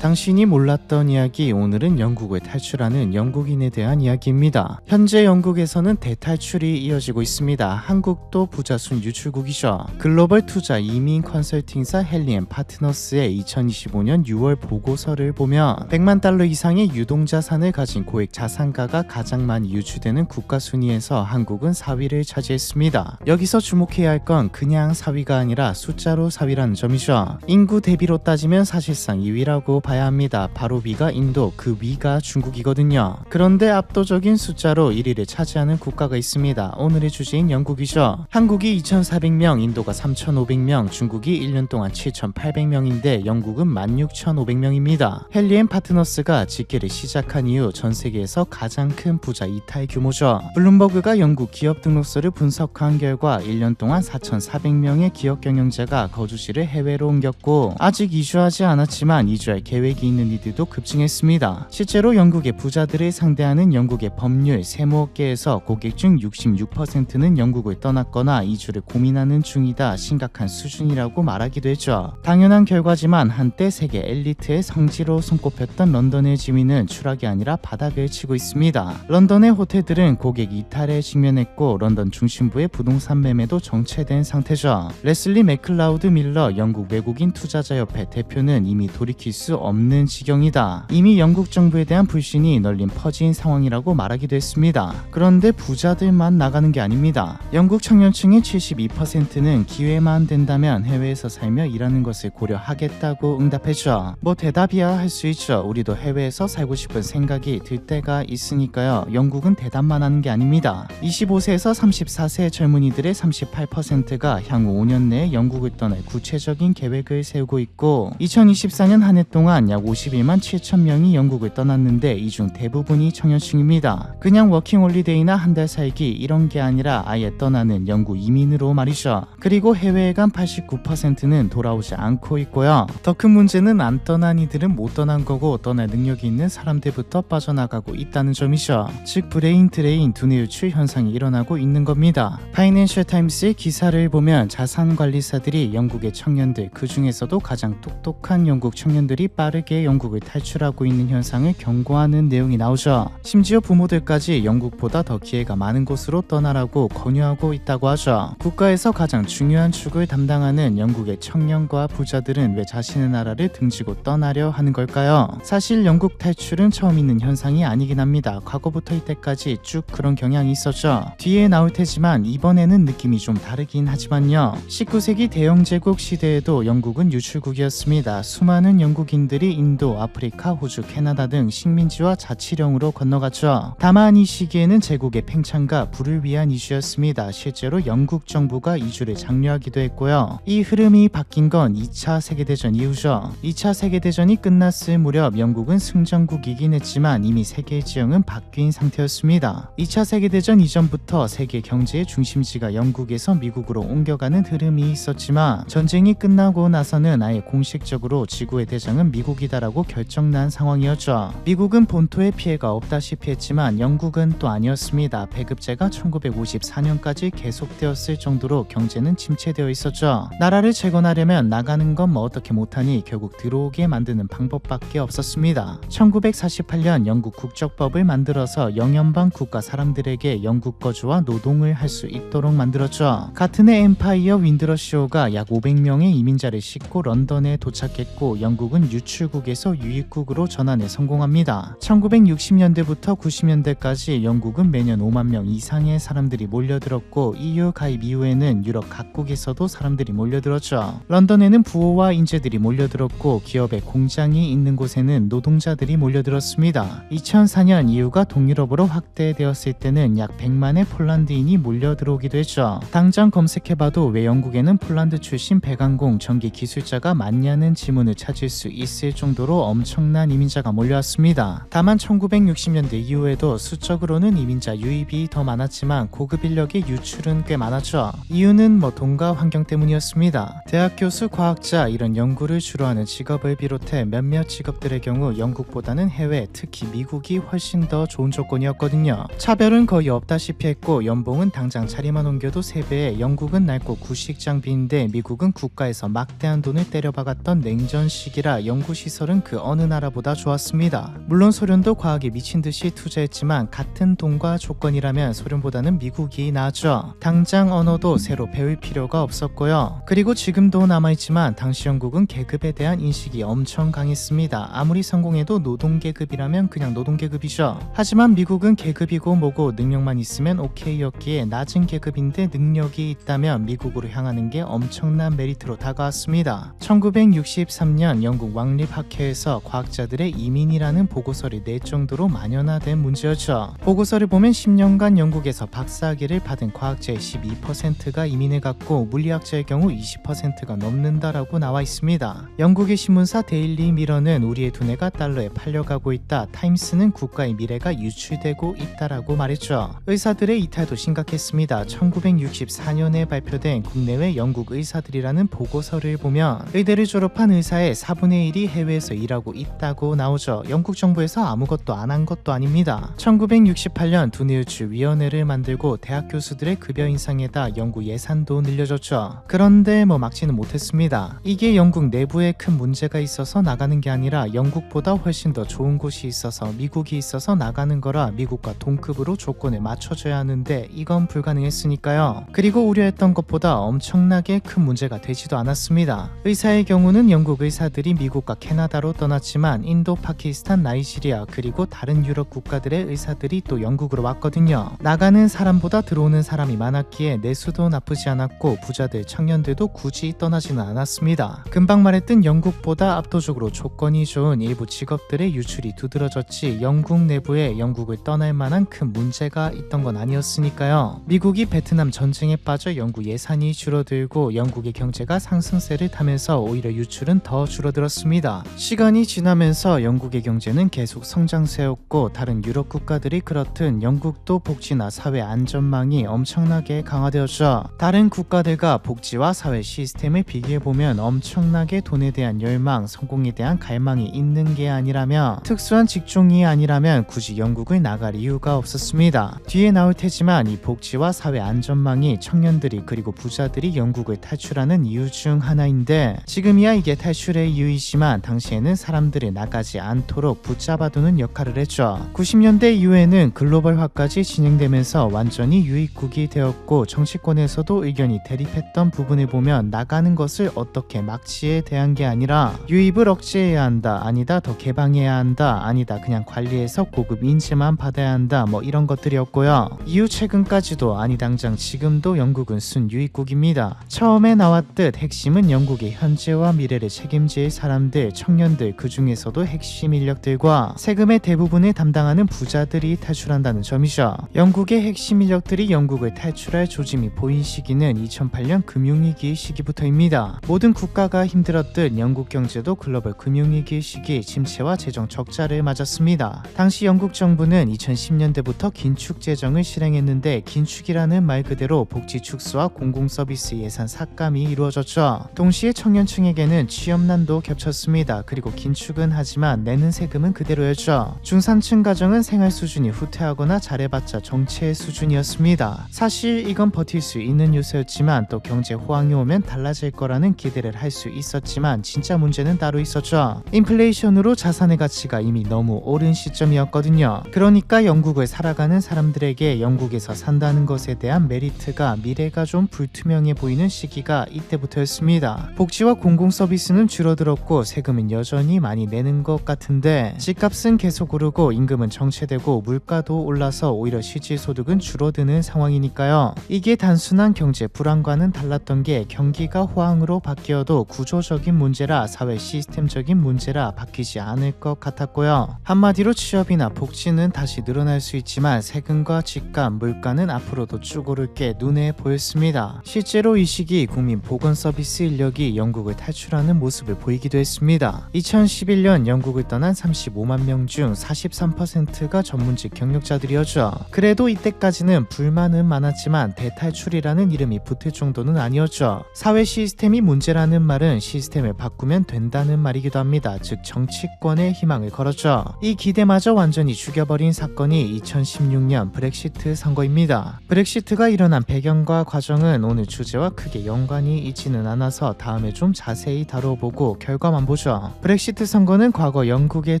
당신이 몰랐던 이야기, 오늘은 영국을 탈출하는 영국인에 대한 이야기입니다. 현재 영국에서는 대탈출이 이어지고 있습니다. 한국도 부자순 유출국이죠. 글로벌 투자 이민 컨설팅사 헨리앤파트너스의 2025년 6월 보고서를 보면 100만 달러 이상의 유동자산을 가진 고액 자산가가 가장 많이 유출되는 국가 순위에서 한국은 4위를 차지했습니다. 여기서 주목해야 할 건 그냥 4위가 아니라 숫자로 4위라는 점이죠. 인구 대비로 따지면 사실상 2위라고 봐야 합니다. 바로 위가 인도, 그 위가 중국이거든요. 그런데 압도적인 숫자로 1위를 차지하는 국가가 있습니다. 오늘의 주제인 영국이죠. 한국이 2,400명, 인도가 3,500명, 중국이 1년 동안 7,800명인데 영국은 16,500명입니다. 헨리앤파트너스가 집계를 시작한 이후 전 세계에서 가장 큰 부자 이탈 규모죠. 블룸버그가 영국 기업 등록서를 분석한 결과 1년 동안 4,400명의 기업 경영자가 거주지를 해외로 옮겼고, 아직 이주하지 않았지만 이주할 계획이 있는 이들도 급증했습니다. 실제로 영국의 부자들을 상대하는 영국의 법률 세무업계에서 고객 중 66%는 영국을 떠났거나 이주를 고민하는 중이다, 심각한 수준이라고 말하기도 했죠. 당연한 결과지만 한때 세계 엘리트의 성지로 손꼽혔던 런던의 지위는 추락이 아니라 바닥을 치고 있습니다. 런던의 호텔들은 고객 이탈에 직면했고 런던 중심부의 부동산 매매도 정체된 상태죠. 레슬리 맥클라우드 밀러 영국 외국인 투자자협회 대표는 이미 돌이킬 수 없는 지경이다. 이미 영국 정부에 대한 불신이 널린 퍼진 상황이라고 말하기도 했습니다. 그런데 부자들만 나가는 게 아닙니다. 영국 청년층의 72%는 기회만 된다면 해외에서 살며 일하는 것을 고려하겠다고 응답했죠. 뭐 대답이야 할 수 있죠. 우리도 해외에서 살고 싶은 생각이 들 때가 있으니까요. 영국은 대답만 하는 게 아닙니다. 25세에서 34세 젊은이들의 38%가 향후 5년 내에 영국을 떠날 구체적인 계획을 세우고 있고, 2024년 한 해 동안 약 51만 7천 명이 영국을 떠났는데 이 중 대부분이 청년층입니다. 그냥 워킹홀리데이나 한 달 살기 이런 게 아니라 아예 떠나는 영국 이민으로 말이죠. 그리고 해외에 간 89%는 돌아오지 않고 있고요. 더 큰 문제는 안 떠난 이들은 못 떠난 거고 떠날 능력이 있는 사람들부터 빠져나가고 있다는 점이죠. 즉 브레인 드레인, 두뇌 유출 현상이 일어나고 있는 겁니다. 파이낸셜 타임스의 기사를 보면 자산관리사들이 영국의 청년들, 그 중에서도 가장 똑똑한 영국 청년들이 빠르게 영국을 탈출하고 있는 현상을 경고하는 내용이 나오죠. 심지어 부모들까지 영국보다 더 기회가 많은 곳으로 떠나라고 권유하고 있다고 하죠. 국가에서 가장 중요한 축을 담당하는 영국의 청년과 부자들은 왜 자신의 나라를 등지고 떠나려 하는 걸까요? 사실 영국 탈출은 처음 있는 현상이 아니긴 합니다. 과거부터 이때까지 쭉 그런 경향이 있었죠. 뒤에 나올 테지만 이번에는 느낌이 좀 다르긴 하지만요. 19세기 대영제국 시대에도 영국은 유출국이었습니다. 수많은 영국인들이 인도, 아프리카, 호주, 캐나다 등 식민지와 자치령으로 건너갔죠. 다만 이 시기에는 제국의 팽창과 부를 위한 이주였습니다. 실제로 영국 정부가 이주를 장려하기도 했고요. 이 흐름이 바뀐 건 2차 세계대전 이후죠. 2차 세계대전이 끝났을 무렵 영국은 승전국이긴 했지만 이미 세계 지형은 바뀐 상태였습니다. 2차 세계대전 이전부터 세계 경제의 중심지가 영국에서 미국으로 옮겨가는 흐름이 있었지만 전쟁이 끝나고 나서는 아예 공식적으로 지구의 대장은 미국이다라고 결정난 상황이었죠. 미국은 본토에 피해가 없다시피 했지만 영국은 또 아니었습니다. 배급제가 1954년까지 계속되었을 정도로 경제는 침체되어 있었죠. 나라를 재건하려면 나가는 건 뭐 어떻게 못하니 결국 들어오게 만드는 방법밖에 없었습니다. 1948년 영국 국적법을 만들어서 영연방 국가 사람들에게 영국 거주와 노동을 할 수 있도록 만들었죠. 같은 해 엠파이어 윈드러시오가 약 500명의 이민자를 싣고 런던에 도착했고 영국은 유출국에서 유입국으로 전환에 성공합니다. 1960년대부터 90년대까지 영국은 매년 5만 명 이상의 사람들이 몰려들었고 EU 가입 이후에는 유럽 각국에서도 사람들이 몰려들었죠. 런던에는 부호와 인재들이 몰려들었고 기업의 공장이 있는 곳에는 노동자들이 몰려들었습니다. 2004년 EU가 동유럽으로 확대되었을 때는 약 100만의 폴란드인이 몰려들어오기도 했죠. 당장 검색해봐도 왜 영국에는 폴란드 출신 배관공, 전기 기술자가 많냐는 지문을 찾을 수 있을 정도로 엄청난 이민자가 몰려왔습니다. 다만 1960년대 이후에도 수적으로는 이민자 유입이 더 많았지만 고급 인력의 유출은 꽤 많았죠. 이유는 돈과 환경 때문이었습니다. 대학 교수, 과학자 이런 연구를 주로 하는 직업을 비롯해 몇몇 직업들의 경우 영국보다는 해외, 특히 미국이 훨씬 더 좋은 조건이었거든요. 차별은 거의 없다시피 했고 연봉은 당장 자리만 옮겨도 3배에 영국은 낡고 구식 장비인데 미국은 국가에서 막대한 돈을 때려박았던 냉전 시기라 영국 연구시설은 그 어느 나라보다 좋았습니다. 물론 소련도 과학에 미친듯이 투자했지만 같은 돈과 조건이라면 소련보다는 미국이 나았죠. 당장 언어도 새로 배울 필요가 없었고요. 그리고 지금도 남아있지만 당시 영국은 계급에 대한 인식이 엄청 강했습니다. 아무리 성공해도 노동계급이라면 그냥 노동계급이죠. 하지만 미국은 계급이고 뭐고 능력만 있으면 오케이였기에 낮은 계급인데 능력이 있다면 미국으로 향하는 게 엄청난 메리트로 다가왔습니다. 1963년 영국 왕립학회에서 과학자들의 이민이라는 보고서를 낼 정도로 만연화된 문제였죠. 보고서를 보면 10년간 영국에서 박사학위를 받은 과학자의 12%가 이민해갔고 물리학자의 경우 20%가 넘는다라고 나와 있습니다. 영국의 신문사 데일리 미러는 우리의 두뇌가 달러에 팔려가고 있다. 타임스는 국가의 미래가 유출되고 있다라고 말했죠. 의사들의 이탈도 심각했습니다. 1964년에 발표된 국내외 영국 의사들이라는 보고서를 보면 의대를 졸업한 의사의 4분의 1이 해외에서 일하고 있다고 나오죠. 영국 정부에서 아무것도 안 한 것도 아닙니다. 1968년 두뇌유출위원회를 만들고 대학 교수들의 급여 인상에다 연구 예산도 늘려줬죠. 그런데 막지는 못했습니다. 이게 영국 내부에 큰 문제가 있어서 나가는 게 아니라 영국보다 훨씬 더 좋은 곳이 있어서 미국이 있어서 나가는 거라 미국과 동급으로 조건을 맞춰줘야 하는데 이건 불가능했으니까요. 그리고 우려했던 것보다 엄청나게 큰 문제가 되지도 않았습니다. 의사의 경우는 영국 의사들이 미국과 캐나다로 떠났지만 인도, 파키스탄, 나이지리아 그리고 다른 유럽 국가들의 의사들이 또 영국으로 왔거든요. 나가는 사람보다 들어오는 사람이 많았기에 내수도 나쁘지 않았고 부자들, 청년들도 굳이 떠나지는 않았습니다. 금방 말했던 영국보다 압도적으로 조건이 좋은 일부 직업들의 유출이 두드러졌지 영국 내부에 영국을 떠날 만한 큰 문제가 있던 건 아니었으니까요. 미국이 베트남 전쟁에 빠져 영국 예산이 줄어들고 영국의 경제가 상승세를 타면서 오히려 유출은 더 줄어들었습니다. 시간이 지나면서 영국의 경제는 계속 성장세였고 다른 유럽 국가들이 그렇듯 영국도 복지나 사회 안전망이 엄청나게 강화되었죠. 다른 국가들과 복지와 사회 시스템을 비교해보면 엄청나게 돈에 대한 열망, 성공에 대한 갈망이 있는 게 아니라면 특수한 직종이 아니라면 굳이 영국을 나갈 이유가 없었습니다. 뒤에 나올 테지만 이 복지와 사회 안전망이 청년들이 그리고 부자들이 영국을 탈출하는 이유 중 하나인데 지금이야 이게 탈출의 이유이지만 당시에는 사람들이 나가지 않도록 붙잡아두는 역할을 했죠. 90년대 이후에는 글로벌화까지 진행되면서 완전히 유입국이 되었고 정치권에서도 의견이 대립했던 부분을 보면 나가는 것을 어떻게 막지에 대한 게 아니라 유입을 억제해야 한다, 아니다 더 개방해야 한다, 아니다 그냥 관리해서 고급 인재만 받아야 한다 이런 것들이었고요. 이후 최근까지도 아니 당장 지금도 영국은 순유입국입니다. 처음에 나왔듯 핵심은 영국의 현재와 미래를 책임질 사람들, 청년들 그 중에서도 핵심 인력들과 세금의 대부분을 담당하는 부자들이 탈출한다는 점이죠. 영국의 핵심 인력들이 영국을 탈출할 조짐이 보인 시기는 2008년 금융위기 시기부터입니다. 모든 국가가 힘들었듯 영국 경제도 글로벌 금융위기 시기 침체와 재정 적자를 맞았습니다. 당시 영국 정부는 2010년대부터 긴축 재정을 실행했는데 긴축이라는 말 그대로 복지 축소와 공공서비스 예산 삭감이 이루어졌죠. 동시에 청년층에게는 취업난도 겹쳤습니다. 그리고 긴축은 하지만 내는 세금은 그대로였죠. 중산층 가정은 생활 수준이 후퇴하거나 잘해봤자 정체 수준이었습니다. 사실 이건 버틸 수 있는 요소였지만 또 경제 호황이 오면 달라질 거라는 기대를 할 수 있었지만 진짜 문제는 따로 있었죠. 인플레이션으로 자산의 가치가 이미 너무 오른 시점이었거든요. 그러니까 영국을 살아가는 사람들에게 영국에서 산다는 것에 대한 메리트가 미래가 좀 불투명해 보이는 시기가 이때부터였습니다. 복지와 공공서비스는 줄어들었고 세금은 여전히 많이 내는 것 같은데 집값은 계속 오르고 임금은 정체되고 물가도 올라서 오히려 실질소득은 줄어드는 상황이니까요. 이게 단순한 경제 불안과는 달랐던 게 경기가 호황으로 바뀌어도 구조적인 문제라 사회 시스템적인 문제라 바뀌지 않을 것 같았고요. 한마디로 취업이나 복지는 다시 늘어날 수 있지만 세금과 집값, 물가는 앞으로도 쭉 오를 게 눈에 보였습니다. 실제로 이 시기 국민 보건서비스 인력이 영국을 탈출하는 모습을 보이기도 했습니다. 2011년 영국을 떠난 35만 명 중 43%가 전문직 경력자들이었죠. 그래도 이때까지는 불만은 많았지만 대탈출이라는 이름이 붙을 정도는 아니었죠. 사회 시스템이 문제라는 말은 시스템을 바꾸면 된다는 말이기도 합니다. 즉 정치권에 희망을 걸었죠. 이 기대마저 완전히 죽여버린 사건이 2016년 브렉시트 선거입니다. 브렉시트가 일어난 배경과 과정은 오늘 주제와 크게 연관이 있지는 않아서 다음에 좀 자세히 다뤄보고 결과만 보죠. 보죠. 브렉시트 선거는 과거 영국의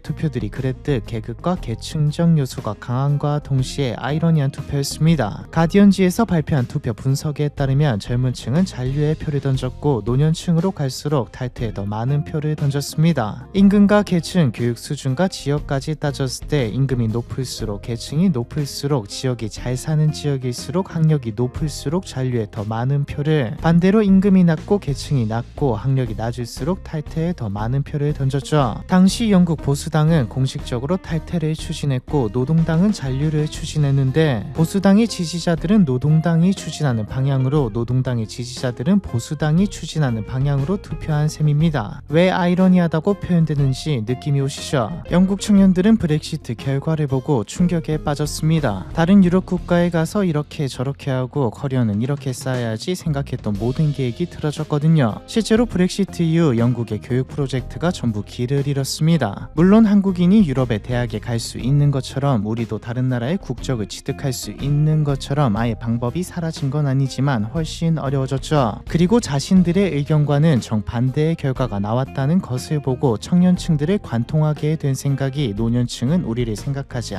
투표들이 그랬듯 계급과 계층적 요소가 강함과 동시에 아이러니한 투표였습니다. 가디언지에서 발표한 투표 분석에 따르면 젊은 층은 잔류의 표를 던졌고 노년층으로 갈수록 탈퇴에 더 많은 표를 던졌습니다. 임금과 계층, 교육 수준과 지역까지 따졌을 때 임금이 높을수록 계층이 높을수록 지역이 잘 사는 지역일수록 학력이 높을수록 잔류에 더 많은 표를, 반대로 임금이 낮고 계층이 낮고 학력이 낮을수록 탈퇴에 더 많은 표를 던졌죠. 당시 영국 보수당은 공식적으로 탈퇴를 추진했고 노동당은 잔류를 추진했는데 보수당의 지지자들은 노동당이 추진하는 방향으로, 노동당의 지지자들은 보수당이 추진하는 방향으로 투표한 셈입니다. 왜 아이러니하다고 표현되는지 느낌이 오시죠? 영국 청년들은 브렉시트 결과를 보고 충격에 빠졌습니다. 다른 유럽 국가에 가서 이렇게 저렇게 하고 커리어는 이렇게 쌓아야지 생각했던 모든 계획이 틀어졌거든요. 실제로 브렉시트 이후 영국의 교육 프로젝트가 전부 길을 잃었습니다. 물론 한국인이 유럽의 대학에 갈 수 있는 것처럼 우리도 다른 나라의 국적을 취득할 수 있는 것처럼 아예 방법이 사라진 건 아니지만 훨씬 어려워졌죠. 그리고 자신들의 의견과는 정반대의 결과가 나왔다는 것을 보고 청년층들을 관통하게 된 생각이 노년층은 우리를 생각하지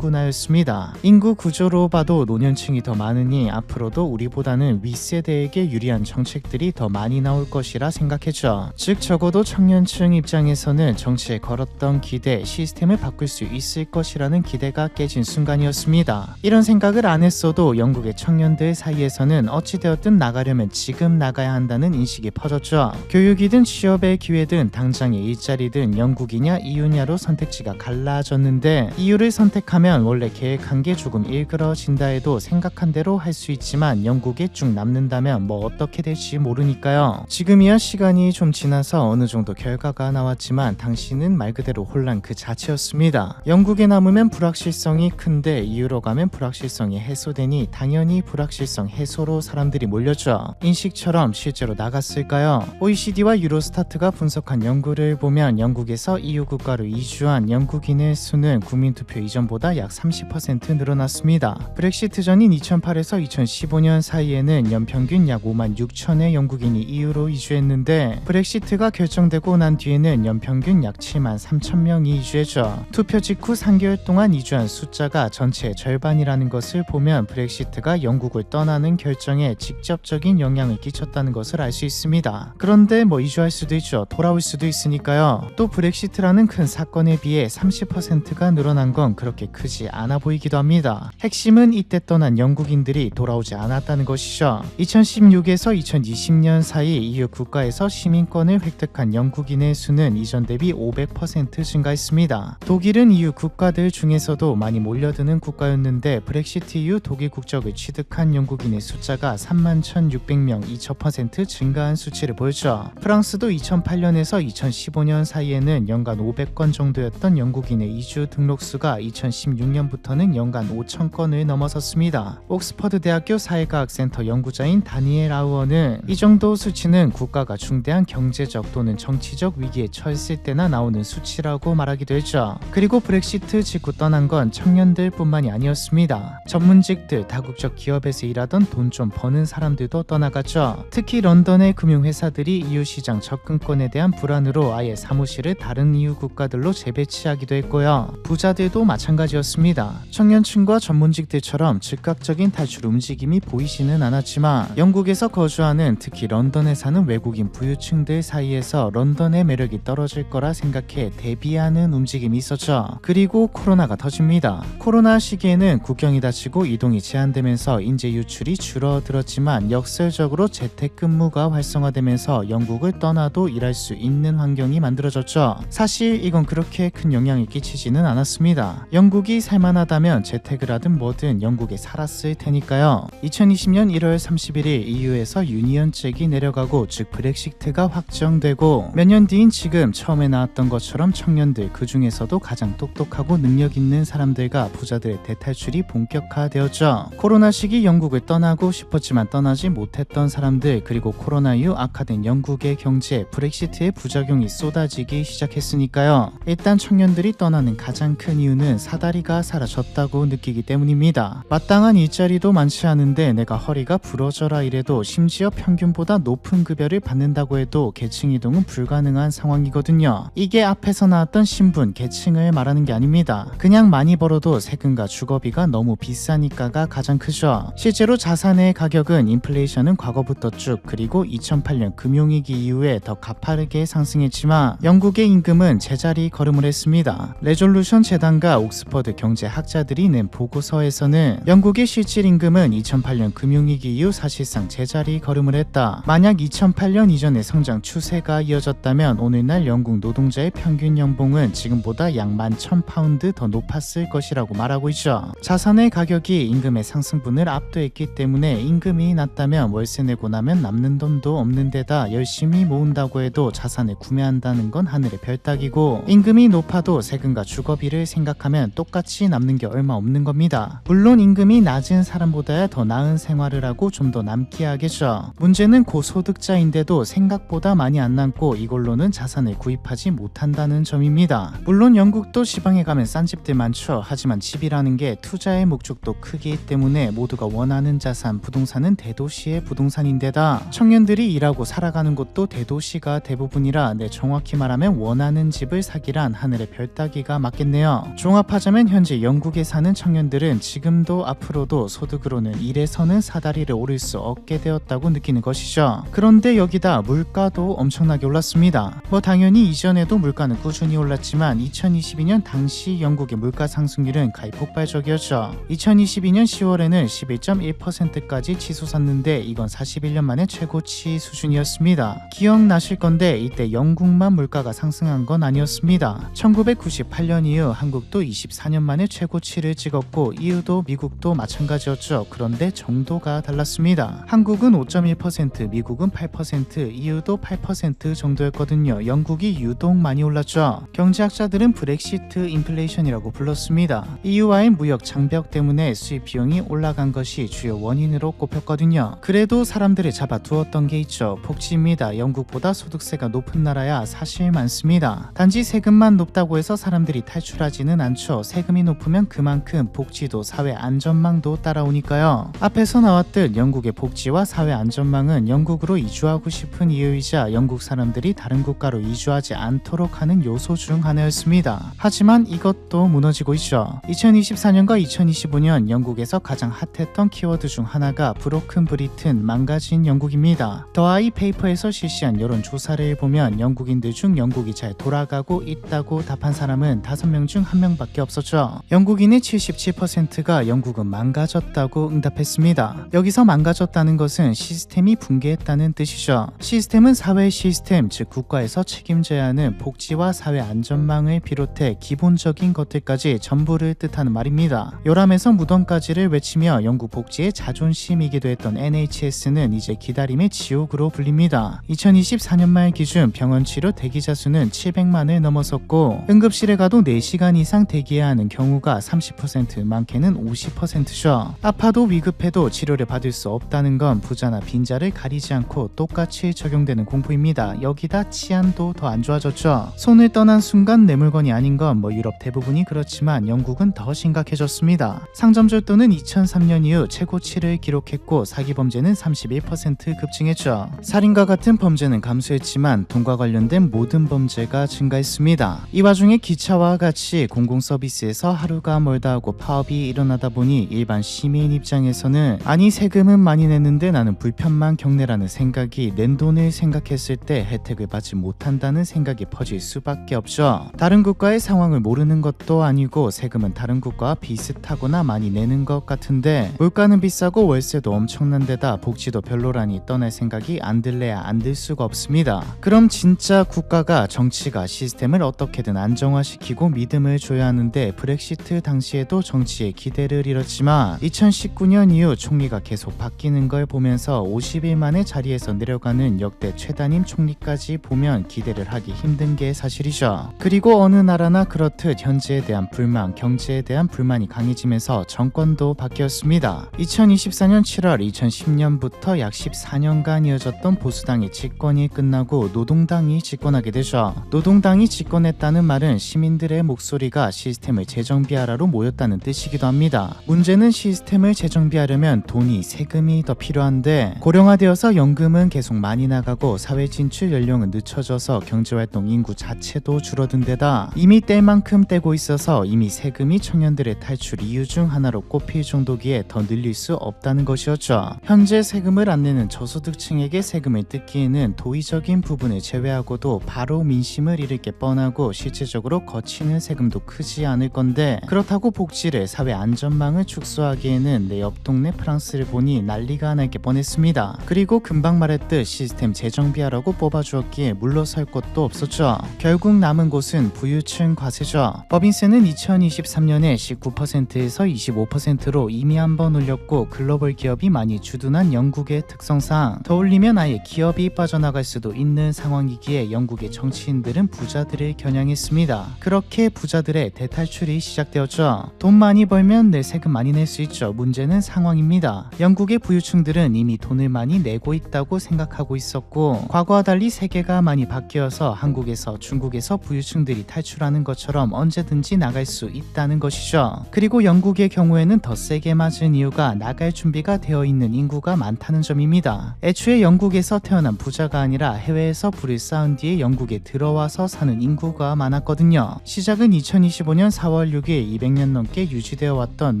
않는구나였습니다. 인구 구조로 봐도 노년층이 더 많으니 앞으로도 우리보다는 윗세대에게 유리한 정책들이 더 많이 나올 것이라 생각했죠. 즉 적어도 청년층 입장에서는 정치에 걸었던 기대, 시스템을 바꿀 수 있을 것이라는 기대가 깨진 순간이었습니다. 이런 생각을 안 했어도 영국의 청년들 사이에서는 어찌되었든 나가려면 지금 나가야 한다는 인식이 퍼졌죠. 교육이든 취업의 기회든 당장의 일자리든 영국이냐 EU냐로 선택지가 갈라졌는데 EU를 선택하면 원래 계획한 게 조금 일그러진다 해도 생각한 대로 할 수 있지만 영국에 쭉 남는다면 뭐 어떻게 될지 모르니까요. 지금이야 시간이 좀 지나서 어느 정도 결과가 나왔지만 당시는 말 그대로 혼란 그 자체였습니다. 영국에 남으면 불확실성이 큰데 EU로 가면 불확실성이 해소되니 당연히 불확실성 해소로 사람들이 몰렸죠. 인식처럼 실제로 나갔을까요? OECD와 유로스타트가 분석한 연구를 보면 영국에서 EU 국가로 이주한 영국인의 수는 국민투표 이전보다 약 30% 늘어났습니다. 브렉시트 전인 2008에서 2015년 사이에는 연평균 약 5만 6천의 영국인이 EU로 이주했는데 브렉시트가 결정되고 난 뒤에는 연평균 약 7만 3천 명이 이주했죠. 투표 직후 3개월 동안 이주한 숫자가 전체의 절반이라는 것을 보면 브렉시트가 영국을 떠나는 결정에 직접적인 영향을 끼쳤다는 것을 알 수 있습니다. 그런데 뭐 이주할 수도 있죠. 돌아올 수도 있으니까요. 또 브렉시트라는 큰 사건에 비해 30%가 늘어난 건 그렇게 크지 않아 보이기도 합니다. 핵심은 이때 떠난 영국인들이 돌아오지 않았다는 것이죠. 2016에서 2020년 사이 EU 국가에서 시민권을 획득한 영국인의 수는 이전 대비 500% 증가했습니다. 독일은 EU 국가들 중에서도 많이 몰려드는 국가였는데 브렉시트 이후 독일 국적을 취득한 영국인의 숫자가 31,600명 2,000% 증가한 수치를 보였죠. 프랑스도 2008년에서 2015년 사이에는 연간 500건 정도였던 영국인의 이주 등록수가 2016년부터는 연간 5,000건을 넘어섰습니다. 옥스퍼드 대학교 사회과학센터 연구자인 다니엘 아우어는 이 정도 수치는 국가가 중대한 경제적 또는 정치적 위기에 처했을 때나 나오는 수치라고 말하기도 했죠. 그리고 브렉시트 직후 떠난 건 청년들 뿐만이 아니었습니다. 전문직들, 다국적 기업에서 일하던 돈 좀 버는 사람들도 떠나갔죠. 특히 런던의 금융회사들이 EU 시장 접근권에 대한 불안으로 아예 사무실을 다른 EU 국가들로 재배치하기도 했고요. 부자들도 마찬가지였습니다. 청년층과 전문직들처럼 즉각적인 탈출 움직임이 보이지는 않았지만 영국에서 거주하는 특히 런던에 사는 외국인 부유층들 사이에서 런던의 매력이 떨어질 거라 생각해 대비하는 움직임이 있었죠. 그리고 코로나가 터집니다. 코로나 시기에는 국경이 닫히고 이동이 제한되면서 인재 유출이 줄어들었지만 역설적으로 재택근무가 활성화되면서 영국을 떠나도 일할 수 있는 환경이 만들어졌죠. 사실 이건 그렇게 큰 영향을 끼치지는 않았습니다. 영국이 살만하다면 재택을 하든 뭐든 영국에 살았을 테니까요. 2020년 1월 31일 EU에서 유니언잭이 내려가고 즉 브렉시트가 확정되고 몇 년 뒤인 지금 처음에 나왔던 것처럼 청년들, 그 중에서도 가장 똑똑하고 능력 있는 사람들과 부자들의 대탈출이 본격화되었죠. 코로나 시기 영국을 떠나고 싶었지만 떠나지 못했던 사람들, 그리고 코로나 이후 악화된 영국의 경제, 브렉시트의 부작용이 쏟아지기 시작했으니까요. 일단 청년들이 떠나는 가장 큰 이유는 사다리가 사라졌다고 느끼기 때문입니다. 마땅한 일자리도 많지 않은데 내가 허리가 부러져라 이래도, 심지어 평균보다 높은 급여를 받는다고 해도 계층 이동은 불가능 불가능한 상황이거든요. 이게 앞에서 나왔던 신분, 계층을 말하는 게 아닙니다. 그냥 많이 벌어도 세금과 주거비가 너무 비싸니까가 가장 크죠. 실제로 자산의 가격은 인플레이션은 과거부터 쭉 그리고 2008년 금융위기 이후에 더 가파르게 상승했지만 영국의 임금은 제자리 걸음을 했습니다. 레졸루션 재단과 옥스퍼드 경제학자들이 낸 보고서에서는 영국의 실질 임금은 2008년 금융위기 이후 사실상 제자리 걸음을 했다. 만약 2008년 이전의 성장 추세가 이어졌다면 오늘날 영국 노동자의 평균 연봉은 지금보다 약 11,000파운드 더 높았을 것이라고 말하고 있죠. 자산의 가격이 임금의 상승분을 압도했기 때문에 임금이 낮다면 월세 내고 나면 남는 돈도 없는 데다 열심히 모은다고 해도 자산을 구매한다는 건 하늘의 별 따기고, 임금이 높아도 세금과 주거비를 생각하면 똑같이 남는 게 얼마 없는 겁니다. 물론 임금이 낮은 사람보다야 더 나은 생활을 하고 좀 더 남게 하겠죠. 문제는 고소득자인데도 생각보다 많이 안 남고 이걸로는 자산을 구입하지 못한다는 점입니다. 물론 영국도 지방에 가면 싼 집들 많죠. 하지만 집이라는 게 투자의 목적도 크기 때문에 모두가 원하는 자산, 부동산은 대도시의 부동산인데다 청년들이 일하고 살아가는 곳도 대도시가 대부분이라 정확히 말하면 원하는 집을 사기란 하늘의 별 따기가 맞겠네요. 종합하자면 현재 영국에 사는 청년들은 지금도 앞으로도 소득으로는 1에서는 사다리를 오를 수 없게 되었다고 느끼는 것이죠. 그런데 여기다 물가도 엄청나게 올랐습니다. 당연히 이전에도 물가는 꾸준히 올랐지만 2022년 당시 영국의 물가 상승률은 가히 폭발적이었죠. 2022년 10월에는 11.1%까지 치솟았는데 이건 41년 만에 최고치 수준이었습니다. 기억나실 건데 이때 영국만 물가가 상승한 건 아니었습니다. 1998년 이후 한국도 24년 만에 최고치를 찍었고 이유도 미국도 마찬가지였죠. 그런데 정도가 달랐습니다. 한국은 5.1%, 미국은 8%, 이유도 8% 정도였거든요. 영국이 유독 많이 올랐죠. 경제학자들은 브렉시트 인플레이션이라고 불렀습니다. EU와의 무역 장벽 때문에 수입 비용이 올라간 것이 주요 원인으로 꼽혔거든요. 그래도 사람들을 잡아두었던 게 있죠. 복지입니다. 영국보다 소득세가 높은 나라야 사실 많습니다. 단지 세금만 높다고 해서 사람들이 탈출하지는 않죠. 세금이 높으면 그만큼 복지도 사회 안전망도 따라오니까요. 앞에서 나왔듯 영국의 복지와 사회 안전망은 영국으로 이주하고 싶은 이유이자 영국 사람들이 다른 국가로 이주하지 않도록 하는 요소 중 하나였습니다. 하지만 이것도 무너지고 있죠. 2024년과 2025년 영국에서 가장 핫했던 키워드 중 하나가 브로큰 브리튼, 망가진 영국입니다. 더 아이 페이퍼에서 실시한 여론조사를 보면 영국인들 중 영국이 잘 돌아가고 있다고 답한 사람은 5명 중 1명밖에 없었죠. 영국인의 77%가 영국은 망가졌다고 응답했습니다. 여기서 망가졌다는 것은 시스템이 붕괴했다는 뜻이죠. 시스템은 사회 시스템, 즉 국가에서 책임져야 하는 복지와 사회 안전망을 비롯해 기본적인 것들까지 전부를 뜻하는 말입니다. 요람에서 무덤까지를 외치며 영국 복지의 자존심이기도 했던 NHS는 이제 기다림의 지옥으로 불립니다. 2024년 말 기준 병원 치료 대기자 수는 700만을 넘어섰고 응급실에 가도 4시간 이상 대기해야 하는 경우가 30%, 많게는 50%죠. 아파도 위급해도 치료를 받을 수 없다는 건 부자나 빈자를 가리지 않고 똑같이 적용되는 공포입니다. 여기다 치안도 더 안 좋아졌죠. 손을 떠난 순간 내 물건이 아닌 건 유럽 대부분이 그렇지만 영국은 더 심각해졌습니다. 상점절도는 2003년 이후 최고치를 기록했고 사기 범죄는 31% 급증했죠. 살인과 같은 범죄는 감소했지만 돈과 관련된 모든 범죄가 증가했습니다. 이 와중에 기차와 같이 공공서비스에서 하루가 멀다 하고 파업이 일어나다 보니 일반 시민 입장에서는 아니 세금은 많이 냈는데 나는 불편만 겪네라는 생각이, 낸 돈을 생각했을 때 혜택을 받지 못한다는 생각이 퍼질 수밖에 없죠. 다른 국가의 상황을 모르는 것도 아니고 세금은 다른 국가와 비슷하거나 많이 내는 것 같은데 물가는 비싸고 월세도 엄청난 데다 복지도 별로라니 떠날 생각이 안 들래야 안 들 수가 없습니다. 그럼 진짜 국가가, 정치가 시스템을 어떻게든 안정화시키고 믿음을 줘야 하는데 브렉시트 당시에도 정치에 기대를 잃었지만 2019년 이후 총리가 계속 바뀌는 걸 보면서 50일 만에 자리에서 내려가는 역대 최단임 총리까지 보면 기대를 하기 힘든 게 사실이죠. 그리고 어느 나라나 그렇듯 현재에 대한 불만, 경제에 대한 불만이 강해지면서 정권도 바뀌었습니다. 2024년 7월 2010년부터 약 14년간 이어졌던 보수당의 집권이 끝나고 노동당이 집권하게 되죠. 노동당이 집권했다는 말은 시민들의 목소리가 시스템을 재정비하라로 모였다는 뜻이기도 합니다. 문제는 시스템을 재정비하려면 돈이, 세금이 더 필요한데 고령화되어서 연금은 계속 많이 나가고 사회 진출 연령은 늦춰져서 경제활동 인구 자체도 줄어든 데다 이미 뗄 만큼 떼고 있어서 이미 세금이 청년들의 탈출 이유 중 하나로 꼽힐 정도기에 더 늘릴 수 없다는 것이었죠. 현재 세금을 안 내는 저소득층에게 세금을 뜯기에는 도의적인 부분을 제외하고도 바로 민심을 잃을 게 뻔하고 실질적으로 거치는 세금도 크지 않을 건데, 그렇다고 복지를, 사회 안전망을 축소하기에는 내 옆 동네 프랑스를 보니 난리가 날 게 뻔했습니다. 그리고 금방 말했듯 시스템 재정비하라고 뽑아주었기에 물러설 것도 없었죠. 결국 남은 곳은 부유층 과세죠. 법인세는 2023년에 19%에서 25%로 이미 한번 올렸고, 글로벌 기업이 많이 주둔한 영국의 특성상 더 올리면 아예 기업이 빠져나갈 수도 있는 상황이기에 영국의 정치인들은 부자들을 겨냥했습니다. 그렇게 부자들의 대탈출이 시작되었죠. 돈 많이 벌면 내 세금 많이 낼 수 있죠. 문제는 상황입니다. 영국의 부유층들은 이미 돈을 많이 내고 있다고 생각하고 있었고, 과거와 달리 세계가 많이 바뀌어서 한국에서, 중국에서 부유층들이 탈출하는 것처럼 언제든지 나갈 수 있다는 것이죠. 그리고 영국의 경우에는 더 세게 맞은 이유가 나갈 준비가 되어 있는 인구가 많다는 점입니다. 애초에 영국에서 태어난 부자가 아니라 해외에서 부를 쌓은 뒤에 영국에 들어와서 사는 인구가 많았거든요. 시작은 2025년 4월 6일 200년 넘게 유지되어 왔던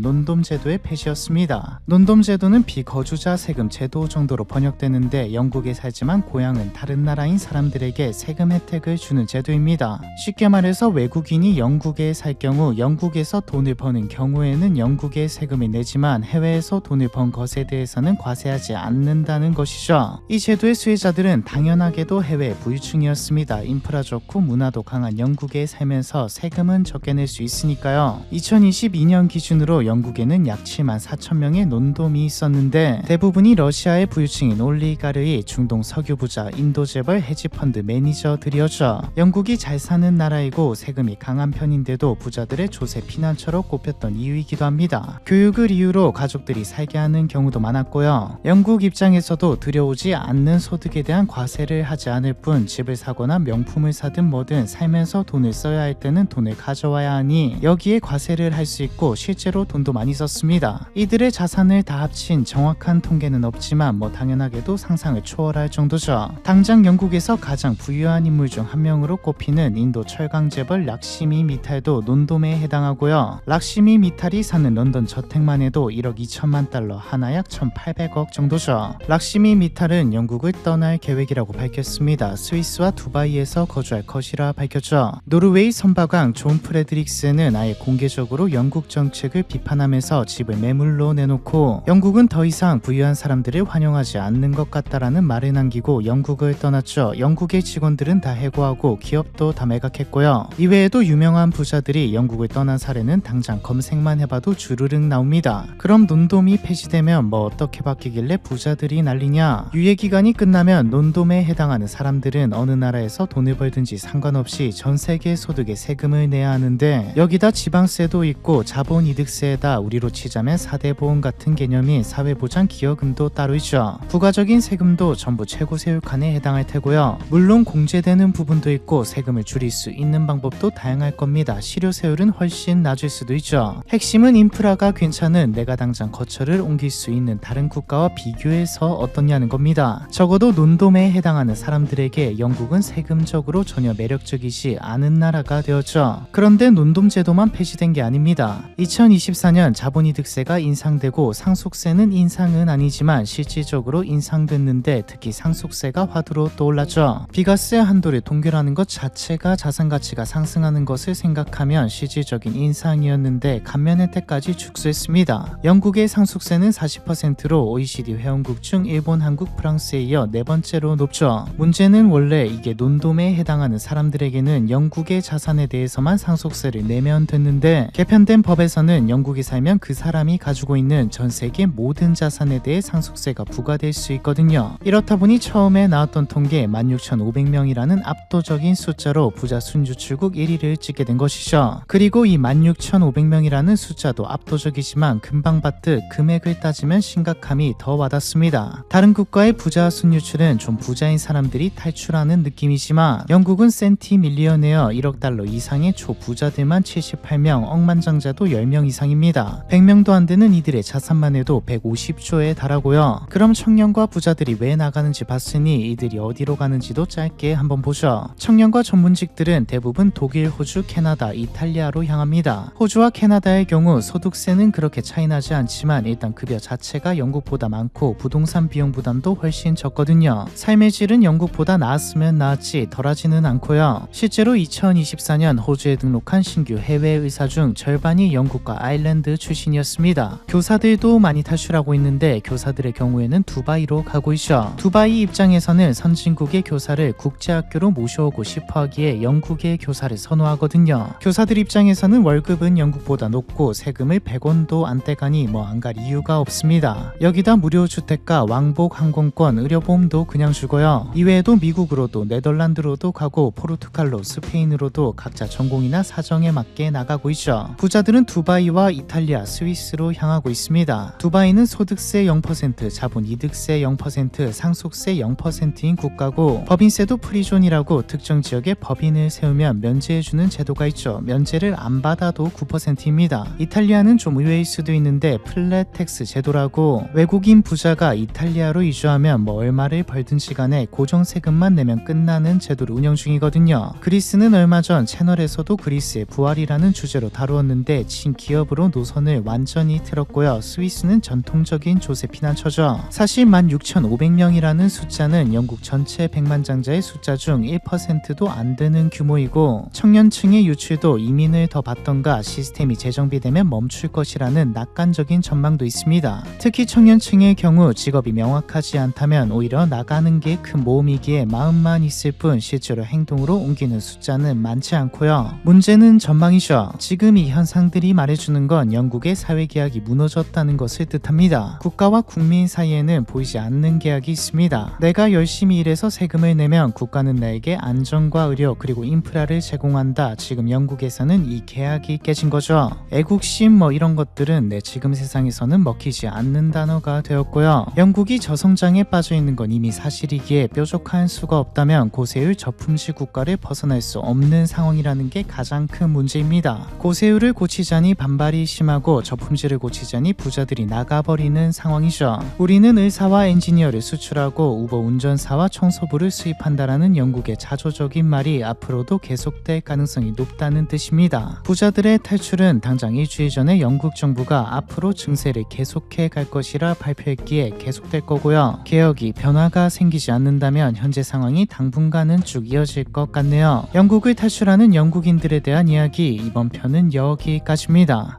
논돔 제도의 폐지였습니다. 논돔 제도는 비거주자 세금 제도 정도로 번역되는데, 영국에 살지만 고향은 다른 나라인 사람들에게 세금 혜택을 주는 제도입니다. 쉽게 말해서 외국인이 영국에 살 경우 영국에서 돈을 버는 경우에는 영국에 세금을 내지만 해외에서 돈을 번 것에 대해서는 과세하지 않는다는 것이죠. 이 제도의 수혜자들은 당연하게도 해외 부유층이었습니다. 인프라 좋고 문화도 강한 영국에 살면서 세금은 적게 낼 수 있으니까요. 2022년 기준으로 영국에는 약 7만 4천 명의 논돔이 있었는데, 대부분이 러시아의 부유층인 올리가르이, 중동 석유 부자, 인도 재벌, 헤지펀드 매니저들이었죠. 영국이 잘 사는 나라이고 세금이 강한 편인데도 부자들의 조세 피난처로 꼽혔던 이유이기도 합니다. 교육을 이유로 가족들이 살게 하는 경우도 많았고요. 영국 입장에서도 들여오지 않는 소득에 대한 과세를 하지 않을 뿐, 집을 사거나 명품을 사든 뭐든 살면서 돈을 써야 할 때는 돈을 가져와야 하니 여기에 과세를 할 수 있고, 실제로 돈도 많이 썼습니다. 이들의 자산을 다 합친 정확한 통계는 없지만 당연하게도 상상을 초월할 정도죠. 당장 영국에서 가장 부유한 인물 중 한 명으로 꼽히는 인도 철강 재벌 락시미 미탈도 논돔에 해당하고요. 락시미 미탈이 사는 런던 저택만 해도 1억 2천만 달러, 하나 약 1,800억 정도죠. 락시미 미탈은 영국을 떠날 계획이라고 밝혔습니다. 스위스와 두바이에서 거주할 것이라 밝혔죠. 노르웨이 선박왕 존 프레드릭스는 아예 공개적으로 영국 정책을 비판하면서 집을 매물로 내놓고, 영국은 더 이상 부유한 사람들을 환영하지 않는 것 같다라는 말을 남기고 영국을 떠났죠. 영국의 직원들은 다 해고하고 기업도 다 매각했고요. 이외에도 유명한 부자들이 영국을 떠난 사례는 당장 검색만 해봐도 주르륵 나옵니다. 그럼 논돔이 폐지되면 어떻게 바뀌길래 부자들이 난리냐? 유예기간이 끝나면 논돔에 해당하는 사람들은 어느 나라에서 돈을 벌든지 상관없이 전 세계 소득에 세금을 내야 하는데, 여기다 지방세도 있고 자본이득세에다 우리로 치자면 4대 보험 같은 개념인 사회보장 기여금도 따로 있죠. 부가적인 세금도 전부 최고세율칸에 해당할 테고요. 물론 공제되는 부분도 있고 세금을 줄일 수 있는 방법도 다양할 겁니다. 실효세율은 훨씬 낮을 수도 있죠. 핵심은 인프라가 괜찮은, 내가 당장 거처를 옮길 수 있는 다른 국가와 비교해서 어떻냐는 겁니다. 적어도 논돔에 해당하는 사람들에게 영국은 세금적으로 전혀 매력적이지 않은 나라가 되었죠. 그런데 논돔 제도만 폐지된 게 아닙니다. 2024년 자본이득세가 인상되고, 상속세는 인상은 아니지만 실질적으로 인상됐는데, 특히 상속세가 화두로 떠올랐죠. 비과세 한도를 동결하는 것 자체가 자산 가치가 상승하는 것을 생각하면 실질적인 인상이었는데 감면 혜택까지 축소했습니다. 영국의 상속세는 40%로 OECD 회원국 중 일본, 한국, 프랑스에 이어 네 번째로 높죠. 문제는 원래 이게 논돔에 해당하는 사람들에게는 영국의 자산에 대해서만 상속세를 내면 됐는데, 개편된 법에서는 영국에 살면 그 사람이 가지고 있는 전 세계 모든 자산에 대해 상속세가 부과될 수 있거든요. 이렇다 보니 처음에 나왔던 통계 16,500명이라는 압도적인 숫자로 부자 순유출국 1위를 찍게 된 것이죠. 그리고 이 16,500명이라는 숫자도 압도적이지만 금방 봤듯 금액을 따지면 심각함이 더 와닿습니다. 다른 국가의 부자 순유출은 좀 부자인 사람들이 탈출하는 느낌이지만, 영국은 센티밀리어네어 1억 달러 이상의 초부자들만 78명, 억만장자도 10명 이상입니다. 100명도 안 되는 이들의 자산만 해도 150조에 달하고요. 그럼 청년과 부자들이 왜 나가는지 봤으니 이들이 어디로 가는지 하는지도 짧게 한번 보죠. 청년과 전문직들은 대부분 독일, 호주, 캐나다, 이탈리아로 향합니다. 호주와 캐나다의 경우 소득세는 그렇게 차이나지 않지만 일단 급여 자체가 영국보다 많고 부동산 비용 부담도 훨씬 적거든요. 삶의 질은 영국보다 나았으면 나았지 덜하지는 않고요. 실제로 2024년 호주에 등록한 신규 해외 의사 중 절반이 영국과 아일랜드 출신이었습니다. 교사들도 많이 탈출하고 있는데 교사들의 경우에는 두바이로 가고 있죠. 두바이 입장에서는 선진국의 교사를 국제학교로 모셔오고 싶어하기에 영국의 교사를 선호하거든요. 교사들 입장에서는 월급은 영국보다 높고 세금을 100원도 안 떼가니 뭐 안 갈 이유가 없습니다. 여기다 무료 주택과 왕복 항공권, 의료보험도 그냥 주고요. 이외에도 미국으로도 네덜란드로도 가고 포르투갈로 스페인으로도 각자 전공이나 사정에 맞게 나가고 있죠. 부자들은 두바이와 이탈리아, 스위스로 향하고 있습니다. 두바이는 소득세 0%, 자본이득세 0%, 상속세 0%인 국가고 법인세도 프리존이라고 특정 지역에 법인을 세우면 면제해주는 제도가 있죠. 면제를 안 받아도 9%입니다. 이탈리아는 좀 의외일 수도 있는데 플랫 텍스 제도라고 외국인 부자가 이탈리아로 이주하면 뭐 얼마를 벌든지 간에 고정 세금만 내면 끝나는 제도를 운영 중이거든요. 그리스는 얼마 전 채널에서도 그리스의 부활이라는 주제로 다루었는데 친기업으로 노선을 완전히 틀었고요. 스위스는 전통적인 조세 피난처죠. 사실 16,500명이라는 숫자는 영국 전체 백만장자의 숫자 중 1%도 안 되는 규모이고 청년층의 유출도 이민을 더 받던가 시스템이 재정비되면 멈출 것이라는 낙관적인 전망도 있습니다. 특히 청년층의 경우 직업이 명확하지 않다면 오히려 나가는 게 큰 모험이기에 마음만 있을 뿐 실제로 행동으로 옮기는 숫자는 많지 않고요. 문제는 전망이죠. 지금 이 현상들이 말해주는 건 영국의 사회계약이 무너졌다는 것을 뜻합니다. 국가와 국민 사이에는 보이지 않는 계약이 있습니다. 내가 열심히 일해서 세금을 내면 국가는 나에게 안전과 의료 그리고 인프라를 제공한다. 지금 영국에서는 이 계약이 깨진 거죠. 애국심 뭐 이런 것들은 내 지금 세상에서는 먹히지 않는 단어가 되었고요. 영국이 저성장에 빠져 있는 건 이미 사실이기에 뾰족한 수가 없다면 고세율 저품질 국가를 벗어날 수 없는 상황이라는 게 가장 큰 문제입니다. 고세율을 고치자니 반발이 심하고 저품질을 고치자니 부자들이 나가버리는 상황이죠. 우리는 의사와 엔지니어를 수출하고 우버 운전사와 청소부를 수입한다라는 영국의 자조적인 말이 앞으로도 계속될 가능성이 높다는 뜻입니다. 부자들의 탈출은 당장 일주일 전에 영국 정부가 앞으로 증세를 계속해 갈 것이라 발표했기에 계속될 거고요. 개혁이 변화가 생기지 않는다면 현재 상황이 당분간은 쭉 이어질 것 같네요. 영국을 탈출하는 영국인들에 대한 이야기 이번 편은 여기까지입니다.